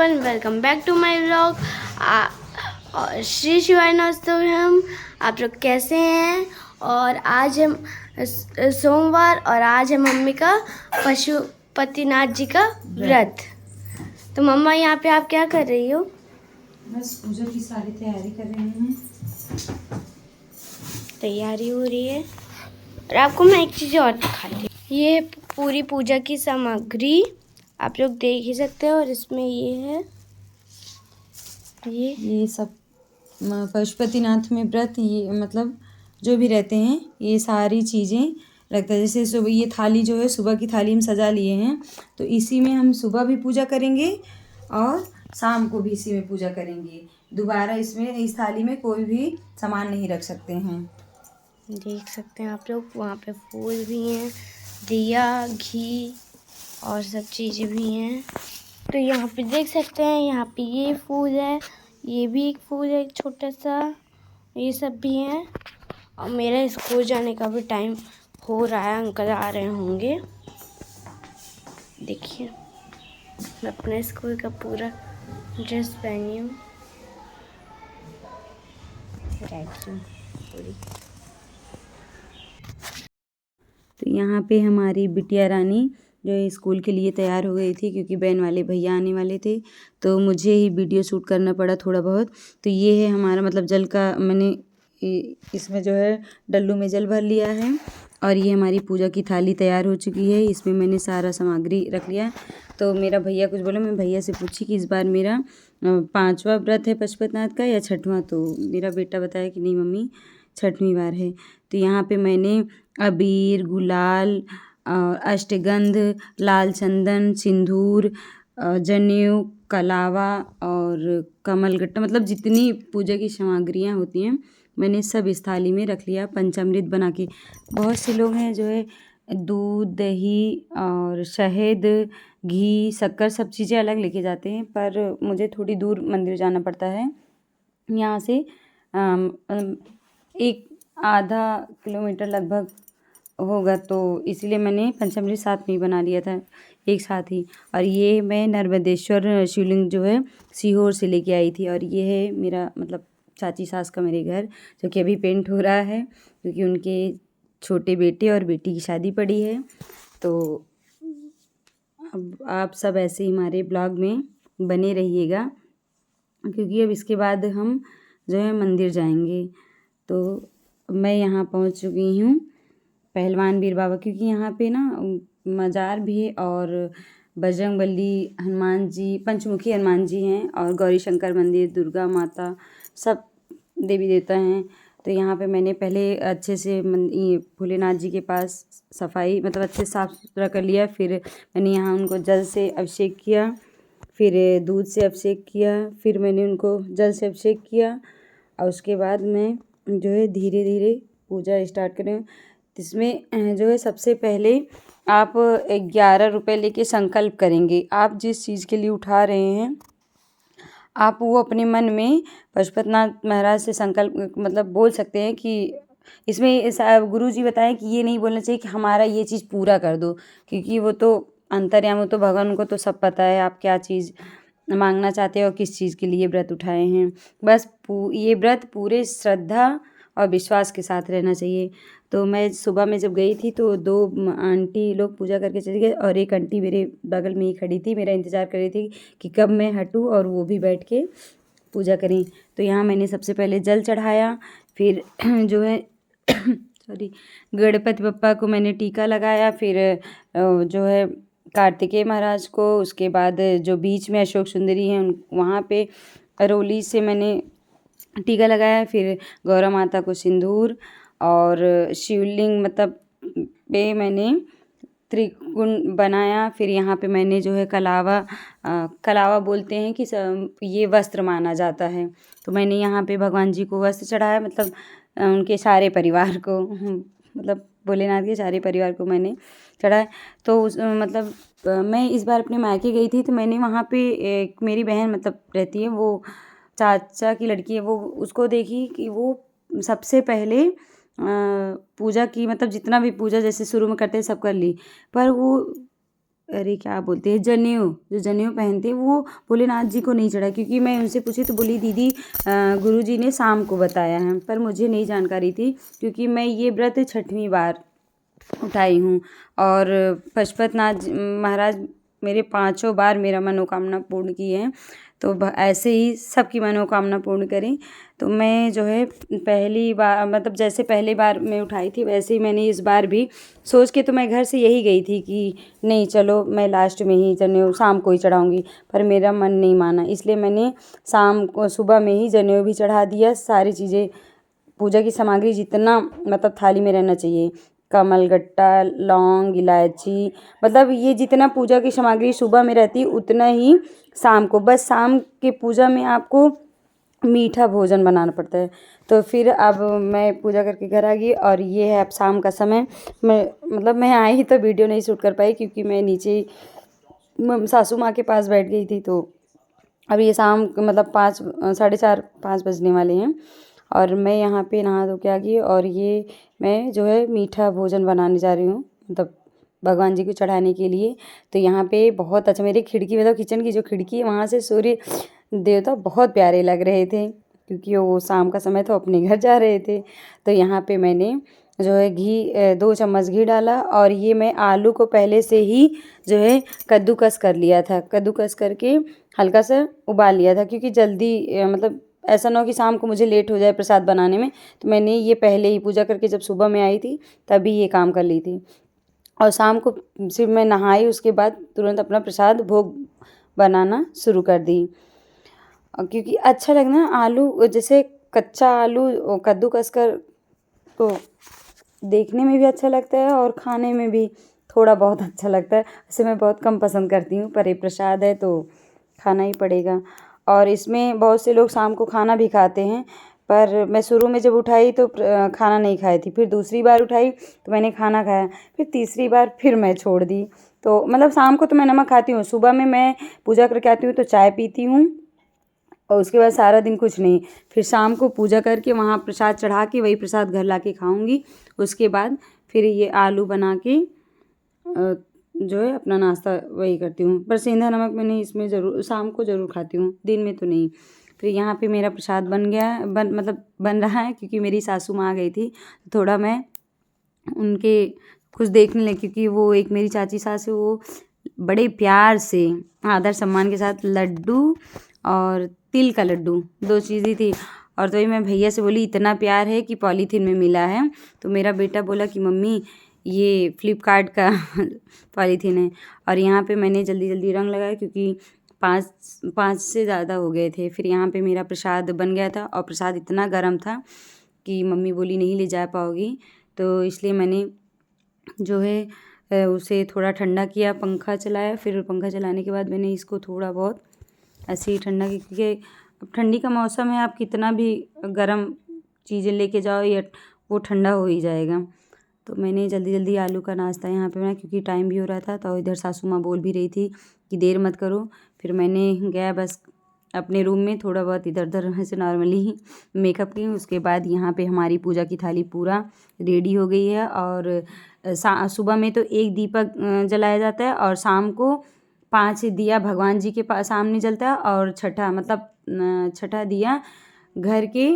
Everyone, welcome back to my vlog. Shri शिवाय नमस्तुभ्यम। हम आप लोग कैसे हैं? और आज हम सोमवार और आज है मम्मी का पशुपतिनाथ जी का व्रत। तो मम्मा यहाँ पे आप क्या कर रही हो? बस पूजा की सारी तैयारी कर रही हूँ। तैयारी हो रही है। और आपको मैं एक चीज़ और दिखा रही हूँ। ये पूरी पूजा की सामग्री आप लोग देख ही सकते हो। और इसमें ये है, ये सब पशुपतिनाथ में व्रत, ये मतलब जो भी रहते हैं ये सारी चीज़ें रखते हैं। जैसे सुबह ये थाली जो है, सुबह की थाली हम सजा लिए हैं, तो इसी में हम सुबह भी पूजा करेंगे और शाम को भी इसी में पूजा करेंगे। दोबारा इसमें इस थाली में कोई भी सामान नहीं रख सकते हैं। देख सकते हैं आप लोग, वहाँ पे फूल भी हैं, दिया, घी और सब चीज़ें भी हैं। तो यहाँ पे देख सकते हैं, यहाँ पे ये फूल है, ये भी एक फूल है छोटा सा, ये सब भी हैं। और मेरा स्कूल जाने का भी टाइम हो रहा है, अंकल आ रहे होंगे। देखिए, मैं अपने स्कूल का पूरा ड्रेस पहनी हूँ, पूरी। तो यहाँ पे हमारी बिटिया रानी जो है स्कूल के लिए तैयार हो गई थी, क्योंकि बहन वाले भैया आने वाले थे, तो मुझे ही वीडियो शूट करना पड़ा थोड़ा बहुत। तो ये है हमारा मतलब जल का, मैंने इसमें जो है डल्लू में जल भर लिया है। और ये हमारी पूजा की थाली तैयार हो चुकी है, इसमें मैंने सारा सामग्री रख लिया। तो मेरा भैया कुछ बोला, मैं भैया से पूछी कि इस बार मेरा 5वां व्रत है पशुपतिनाथ का या 6वां। तो मेरा बेटा बताया कि नहीं मम्मी, 6वीं बार है। तो यहाँ पे मैंने अबीर, गुलाल और अष्टगंध, लाल चंदन, सिंदूर, जनेऊ, कलावा और कमलगट्टा, मतलब जितनी पूजा की सामग्रियाँ होती हैं मैंने सब इस थाली में रख लिया पंचामृत बना के। बहुत से लोग हैं जो है दूध, दही और शहद, घी, शक्कर सब चीज़ें अलग लेके जाते हैं, पर मुझे थोड़ी दूर मंदिर जाना पड़ता है। यहाँ से एक आधा किलोमीटर लगभग होगा, तो इसलिए मैंने पंचामृत साथ में ही बना लिया था एक साथ ही। और ये मैं नर्मदेश्वर शिवलिंग जो है सीहोर से लेके आई थी। और ये है मेरा मतलब चाची सास का मेरे घर, जो कि अभी पेंट हो रहा है, क्योंकि उनके छोटे बेटे और बेटी की शादी पड़ी है। तो अब आप सब ऐसे ही हमारे ब्लॉग में बने रहिएगा, क्योंकि अब इसके बाद हम जो है मंदिर जाएंगे। तो मैं यहाँ पहुँच चुकी हूँ पहलवान वीर बाबा, क्योंकि यहाँ पे ना मज़ार भी है और बजरंगबली, हनुमान जी, पंचमुखी हनुमान जी हैं और गौरी शंकर मंदिर, दुर्गा माता, सब देवी देवता हैं। तो यहाँ पे मैंने पहले अच्छे से ये भोलेनाथ जी के पास सफाई मतलब अच्छे साफ़ सुथरा कर लिया। फिर मैंने यहाँ उनको जल से अभिषेक किया, फिर दूध से अभिषेक किया, फिर मैंने उनको जल से अभिषेक किया। और उसके बाद मैं जो है धीरे धीरे पूजा स्टार्ट करें। इसमें जो है सबसे पहले आप 11 रुपये लेके संकल्प करेंगे। आप जिस चीज़ के लिए उठा रहे हैं, आप वो अपने मन में पशुपतिनाथ महाराज से संकल्प मतलब बोल सकते हैं कि इसमें गुरुजी बताएं कि ये नहीं बोलना चाहिए कि हमारा ये चीज़ पूरा कर दो, क्योंकि वो तो अंतर्यामी, तो भगवान को तो सब पता है आप क्या चीज़ मांगना चाहते हो और किस चीज़ के लिए व्रत उठाए हैं। बस ये व्रत पूरे श्रद्धा और विश्वास के साथ रहना चाहिए। तो मैं सुबह में जब गई थी तो 2 आंटी लोग पूजा करके चली गई, और एक आंटी मेरे बगल में ही खड़ी थी, मेरा इंतज़ार कर रही थी कि कब मैं हटूँ और वो भी बैठ के पूजा करें। तो यहाँ मैंने सबसे पहले जल चढ़ाया, फिर जो है सॉरी गणपति बप्पा को मैंने टीका लगाया, फिर जो है कार्तिकेय महाराज को, उसके बाद जो बीच में अशोक सुंदरी हैं वहाँ पे अरोली से मैंने टीका लगाया, फिर गौरा माता को सिंदूर और शिवलिंग मतलब पे मैंने त्रिकोण बनाया। फिर यहाँ पे मैंने जो है कलावा बोलते हैं कि ये वस्त्र माना जाता है, तो मैंने यहाँ पे भगवान जी को वस्त्र चढ़ाया, मतलब उनके सारे परिवार को मतलब भोलेनाथ के सारे परिवार को मैंने चढ़ाया। तो मतलब मैं इस बार अपने मायके गई थी, तो मैंने वहाँ पे एक मेरी बहन मतलब रहती है, वो चाचा की लड़की है, वो उसको देखी कि वो सबसे पहले पूजा की मतलब जितना भी पूजा जैसे शुरू में करते हैं सब कर ली, पर वो अरे क्या बोलते हैं, जनेऊ, जो जनेऊ पहनते हैं वो भोलेनाथ जी को नहीं चढ़ा, क्योंकि मैं उनसे पूछी तो बोली दीदी गुरुजी ने शाम को बताया है, पर मुझे नहीं जानकारी थी क्योंकि मैं ये व्रत 6वीं बार उठाई हूँ। और पशुपतिनाथ महाराज मेरे 5 बार मेरा मनोकामना पूर्ण किए हैं, तो ऐसे ही सबकी मनोकामना पूर्ण करें। तो मैं जो है पहली बार मतलब जैसे पहली बार मैं उठाई थी वैसे ही मैंने इस बार भी सोच के, तो मैं घर से यही गई थी कि नहीं चलो मैं लास्ट में ही जनेऊ शाम को ही चढ़ाऊँगी, पर मेरा मन नहीं माना, इसलिए मैंने शाम को सुबह में ही जनेऊ भी चढ़ा दिया। सारी चीज़ें पूजा की सामग्री जितना मतलब थाली में रहना चाहिए, कमलगट्टा, लौंग, इलायची, मतलब ये जितना पूजा की सामग्री सुबह में रहती उतना ही शाम को, बस शाम के पूजा में आपको मीठा भोजन बनाना पड़ता है। तो फिर अब मैं पूजा करके घर आ गई और ये है अब शाम का समय। मैं आई तो वीडियो नहीं शूट कर पाई क्योंकि मैं नीचे सासू माँ के पास बैठ गई थी। तो अब ये शाम मतलब 5 साढ़े 4-5 बजने वाले हैं और मैं यहाँ पे नहा धो के आ गई और ये मैं जो है मीठा भोजन बनाने जा रही हूँ, मतलब भगवान जी को चढ़ाने के लिए। तो यहाँ पे बहुत अच्छा, मेरी खिड़की मतलब किचन की जो खिड़की है वहाँ से सूर्य देवता बहुत प्यारे लग रहे थे क्योंकि वो शाम का समय तो अपने घर जा रहे थे। तो यहाँ पे मैंने जो है घी 2 चम्मच घी डाला और ये मैं आलू को पहले से ही जो है कद्दूकस कर लिया था, कद्दूकस करके हल्का सा उबाल लिया था क्योंकि जल्दी मतलब ऐसा ना हो कि शाम को मुझे लेट हो जाए प्रसाद बनाने में। तो मैंने ये पहले ही पूजा करके जब सुबह में आई थी तभी ये काम कर ली थी और शाम को सिर्फ मैं नहाई उसके बाद तुरंत अपना प्रसाद भोग बनाना शुरू कर दी। क्योंकि अच्छा लगना आलू, जैसे कच्चा आलू कद्दूकस कर तो देखने में भी अच्छा लगता है और खाने में भी थोड़ा बहुत अच्छा लगता है। वैसे मैं बहुत कम पसंद करती हूँ पर ये प्रसाद है तो खाना ही पड़ेगा। और इसमें बहुत से लोग शाम को खाना भी खाते हैं, पर मैं शुरू में जब उठाई तो खाना नहीं खाई थी, फिर दूसरी बार उठाई तो मैंने खाना खाया, फिर तीसरी बार फिर मैं छोड़ दी। तो मतलब शाम को तो मैं नमक खाती हूँ, सुबह में मैं पूजा करके आती हूँ तो चाय पीती हूँ और उसके बाद सारा दिन कुछ नहीं, फिर शाम को पूजा करके वहाँ प्रसाद चढ़ा के वही प्रसाद घर ला के खाऊँगी। उसके बाद फिर ये आलू बना के जो है अपना नाश्ता वही करती हूँ। पर सेंधा नमक मैंने इसमें ज़रूर शाम को ज़रूर खाती हूँ, दिन में तो नहीं। फिर यहाँ पे मेरा प्रसाद बन गया है, बन रहा है क्योंकि मेरी सासू माँ आ गई थी, थोड़ा मैं उनके कुछ देखने लगी क्योंकि वो एक मेरी चाची सास है, वो बड़े प्यार से आदर सम्मान के साथ लड्डू और तिल का लड्डू 2 चीज़ें थी। और तो ही मैं भैया से बोली इतना प्यार है कि पॉलीथीन में मिला है। तो मेरा बेटा बोला कि मम्मी ये फ्लिपकार्ट का पॉलीथीन है। और यहाँ पे मैंने जल्दी जल्दी रंग लगाया क्योंकि 5 से ज़्यादा हो गए थे। फिर यहाँ पे मेरा प्रसाद बन गया था और प्रसाद इतना गर्म था कि मम्मी बोली नहीं ले जा पाओगी, तो इसलिए मैंने जो है उसे थोड़ा ठंडा किया, पंखा चलाया। फिर पंखा चलाने के बाद मैंने इसको थोड़ा बहुत ऐसे ही ठंडा किया क्योंकि अब ठंडी का मौसम है, आप कितना भी गर्म चीज़ें लेके जाओ या वो ठंडा हो ही जाएगा। तो मैंने जल्दी जल्दी आलू का नाश्ता यहाँ पे बनाया क्योंकि टाइम भी हो रहा था। तो इधर सासू माँ बोल भी रही थी कि देर मत करो। फिर मैंने गया बस अपने रूम में थोड़ा बहुत इधर उधर ऐसे नॉर्मली ही मेकअप की। उसके बाद यहाँ पे हमारी पूजा की थाली पूरा रेडी हो गई है और सुबह में तो 1 दीपक जलाया जाता है और शाम को 5 दिया भगवान जी के पास सामने जलता है और छठा दिया घर के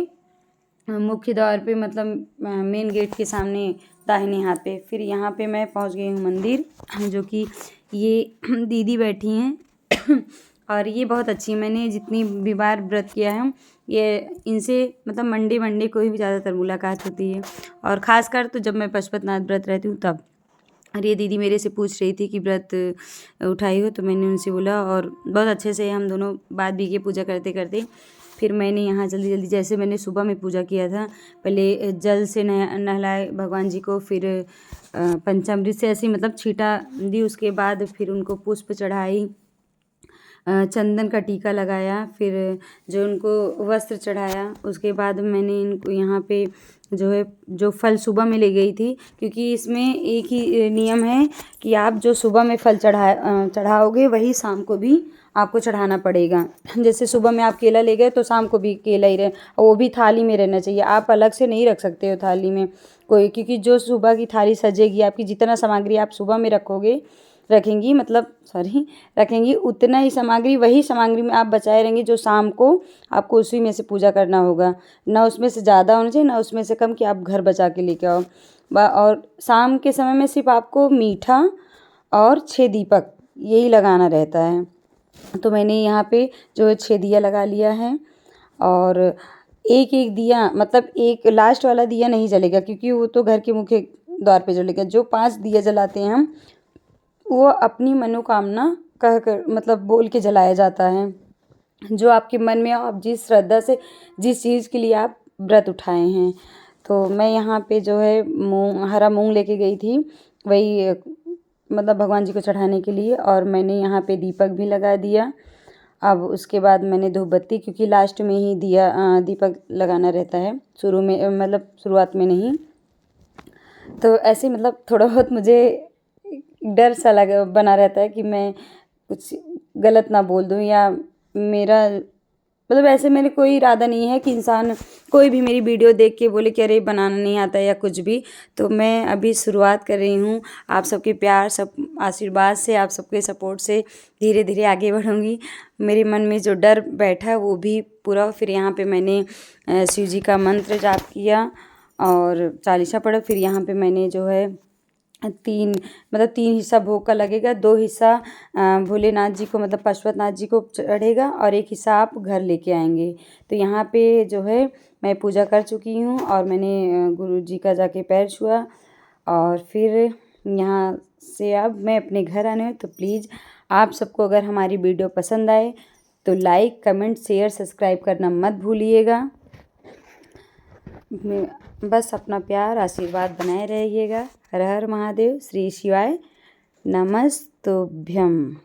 मुख्य द्वार पे, मतलब मेन गेट के सामने दाहिने हाथ पे। फिर यहाँ पे मैं पहुँच गई हूँ मंदिर, जो कि ये दीदी बैठी हैं और ये बहुत अच्छी है। मैंने जितनी भी बार व्रत किया है ये इनसे मतलब मंडे को ही ज़्यादातर मुलाकात होती है और ख़ासकर तो जब मैं पशुपतिनाथ व्रत रहती हूँ तब। और ये दीदी मेरे से पूछ रही थी कि व्रत उठाई हो, तो मैंने उनसे बोला और बहुत अच्छे से हम दोनों बात भी की पूजा करते करते। फिर मैंने यहाँ जल्दी जल्दी जैसे मैंने सुबह में पूजा किया था, पहले जल से नहलाए भगवान जी को, फिर पंचामृत से ऐसी मतलब छींटा दी, उसके बाद फिर उनको पुष्प चढ़ाई, चंदन का टीका लगाया, फिर जो उनको वस्त्र चढ़ाया। उसके बाद मैंने इनको यहाँ पे जो है जो फल सुबह में ले गई थी क्योंकि इसमें एक ही नियम है कि आप जो सुबह में फल चढ़ाओगे वही शाम को भी आपको चढ़ाना पड़ेगा। जैसे सुबह में आप केला ले गए तो शाम को भी केला ही रहे और वो भी थाली में रहना चाहिए, आप अलग से नहीं रख सकते हो थाली में कोई, क्योंकि जो सुबह की थाली सजेगी आपकी जितना सामग्री आप सुबह में रखोगे रखेंगी, मतलब सॉरी रखेंगी, उतना ही सामग्री, वही सामग्री में आप बचाए रहेंगी जो शाम को आपको उसी में से पूजा करना होगा। ना उसमें से ज़्यादा होना चाहिए, ना उसमें से कम कि आप घर बचा के लेके आओ। और शाम के समय में सिर्फ आपको मीठा और 6 दीपक यही लगाना रहता है। तो मैंने यहाँ पे जो है 6 दिया लगा लिया है। और एक एक दिया, मतलब एक लास्ट वाला दिया नहीं जलेगा, क्योंकि वो तो घर के मुख्य द्वार पे जलेगा। जो 5 दिया जलाते हैं हम, वो अपनी मनोकामना कह कर, मतलब बोल के जलाया जाता है। जो आपके मन में आप जिस श्रद्धा से जिस चीज़ के लिए आप व्रत उठाए हैं। तो मैं यहाँ पे जो है हरा मूंग लेके गई थी, वही मतलब भगवान जी को चढ़ाने के लिए। और मैंने यहाँ पे दीपक भी लगा दिया। अब उसके बाद मैंने धूपबत्ती, क्योंकि लास्ट में ही दीपक लगाना रहता है, शुरू में मतलब शुरुआत में नहीं। तो ऐसे मतलब थोड़ा बहुत मुझे डर सा बना रहता है कि मैं कुछ गलत ना बोल दूँ, या मेरा मतलब ऐसे मेरे कोई इरादा नहीं है कि इंसान कोई भी मेरी वीडियो देख के बोले कि अरे बनाना नहीं आता या कुछ भी। तो मैं अभी शुरुआत कर रही हूँ। आप सबके प्यार, सब आशीर्वाद से, आप सबके सपोर्ट से धीरे धीरे आगे बढ़ूँगी। मेरे मन में जो डर बैठा है वो भी पूरा। फिर यहाँ पे मैंने शिव जी का मंत्र जाप किया और चालीसा पढ़ा। फिर यहाँ पे मैंने जो है 3 हिस्सा भोग का लगेगा, 2 हिस्सा भोलेनाथ जी को, मतलब पशुपतिनाथ जी को चढ़ेगा, और 1 हिस्सा आप घर लेके आएंगे। तो यहाँ पे जो है मैं पूजा कर चुकी हूँ और मैंने गुरु जी का जाके पैर छुआ। और फिर यहाँ से अब मैं अपने घर आने हूँ। तो प्लीज़ आप सबको अगर हमारी वीडियो पसंद आए तो लाइक, कमेंट, शेयर, सब्सक्राइब करना मत भूलिएगा। बस अपना प्यार आशीर्वाद बनाए रहिएगा। हर हर महादेव, श्री शिवाय नमस्तुभ्यम।